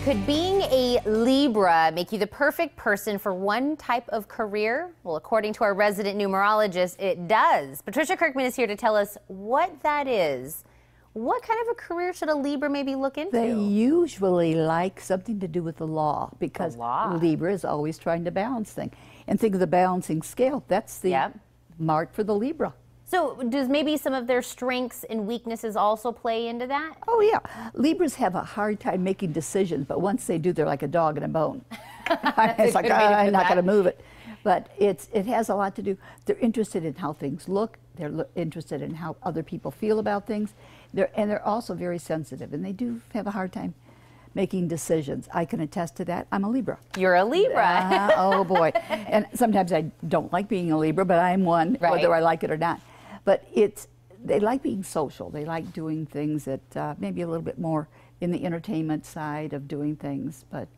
Could being a Libra make you the perfect person for one type of career? Well, according to our resident numerologist, it does. Patricia Kirkman is here to tell us what that is. What kind of a career should a Libra maybe look into? They usually like something to do with the law because Libra is always trying to balance things. And think of the balancing scale. That's the mark for the Libra. So does maybe some of their strengths and weaknesses also play into that? Oh, yeah. Libras have a hard time making decisions, but once they do, they're like a dog in a bone. It's like, I'm not going to move it. But it has a lot to do. They're interested in how things look. They're interested in how other people feel about things. They're also very sensitive, and they do have a hard time making decisions. I can attest to that. I'm a Libra. You're a Libra. Oh, boy. And sometimes I don't like being a Libra, but I'm one, whether I like it or not. But they like being social. They like doing things that maybe a little bit more in the entertainment side of doing things. But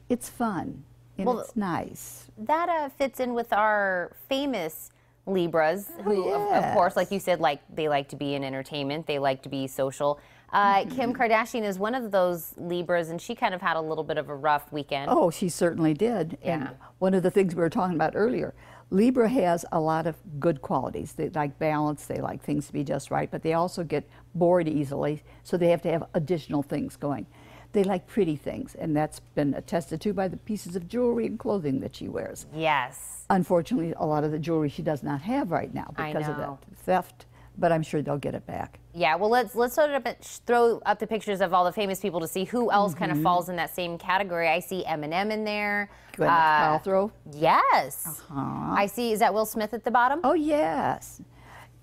it's fun, and it's nice. That fits in with our famous Libras, who, of course, like you said, they like to be in entertainment. They like to be social. Kim Kardashian is one of those Libras, and she kind of had a little bit of a rough weekend. Oh, she certainly did. Yeah. And one of the things we were talking about earlier, Libra has a lot of good qualities. They like balance, they like things to be just right, but they also get bored easily, so they have to have additional things going. They like pretty things, and that's been attested to by the pieces of jewelry and clothing that she wears. Yes. Unfortunately, a lot of the jewelry she does not have right now because of that theft, but I'm sure they'll get it back. Yeah, well, let's sort of throw up the pictures of all the famous people to see who else kind of falls in that same category. I see Eminem in there. Gwyneth Paltrow. Yes. I see, is that Will Smith at the bottom? Oh, yes.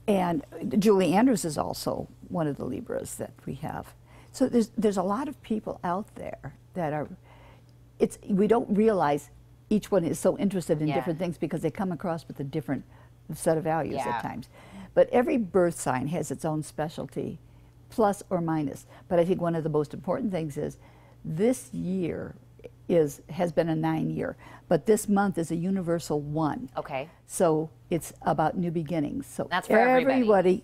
And Julie Andrews is also one of the Libras that we have. So there's a lot of people out there that are, we don't realize each one is so interested in different things because they come across with a different set of values at times. But every birth sign has its own specialty, plus or minus. But I think one of the most important things is this year has been a 9-year, but this month is a universal 1. Okay. So it's about new beginnings. So that's for everybody,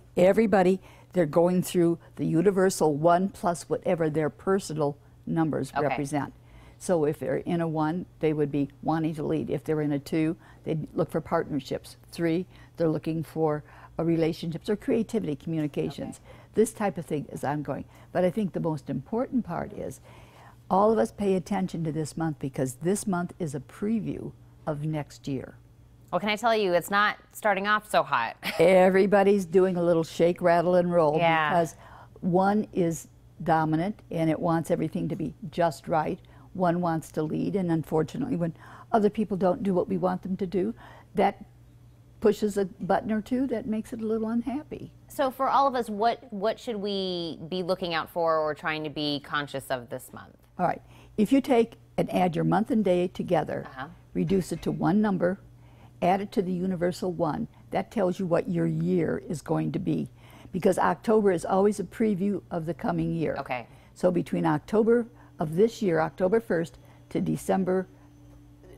they're going through the universal 1 plus whatever their personal numbers represent. So if they're in a 1, they would be wanting to lead. If they're in a 2, they'd look for partnerships. 3, they're looking for relationships or creativity, communications. This type of thing is ongoing. But I think the most important part is all of us pay attention to this month because this month is a preview of next year. Well, can I tell you, it's not starting off so hot. Everybody's doing a little shake, rattle, and roll because 1 is dominant and it wants everything to be just right. 1 wants to lead, and unfortunately, when other people don't do what we want them to do, that pushes a button or two that makes it a little unhappy. So for all of us, what should we be looking out for or trying to be conscious of this month? All right. If you take and add your month and day together, reduce it to 1 number, add it to the universal 1, that tells you what your year is going to be. Because October is always a preview of the coming year. Okay. So between October of this year, October 1st, to December,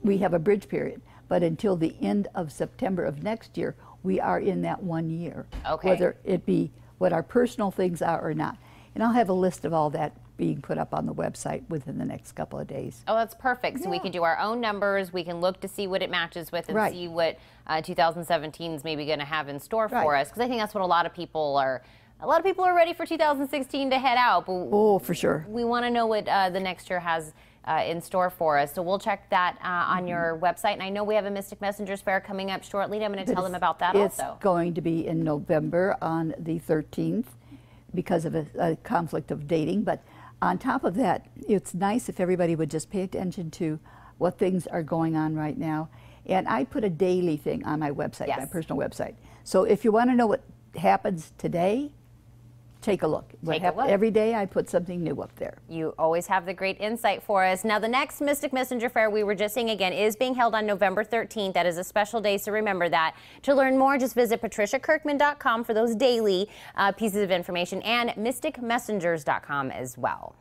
we have a bridge period. But until the end of September of next year, we are in that 1 year. Okay. Whether it be what our personal things are or not. And I'll have a list of all that being put up on the website within the next couple of days. Oh, that's perfect. So we can do our own numbers. We can look to see what it matches with and see what 2017 is maybe going to have in store for us. Because I think that's what a lot of people are ready for 2016 to head out. But for sure. We want to know what the next year has in store for us. So we'll check that on your website. And I know we have a Mystic Messengers Fair coming up shortly. I'm going to tell them about that also. It's going to be in November on the 13th because of a conflict of dating. But on top of that, it's nice if everybody would just pay attention to what things are going on right now. And I put a daily thing on my website, my personal website. So if you want to know what happens today, take a look. Every day I put something new up there. You always have the great insight for us. Now, the next Mystic Messenger Fair we were just saying again is being held on November 13th. That is a special day, so remember that. To learn more, just visit patriciakirkman.com for those daily pieces of information and mysticmessengers.com as well.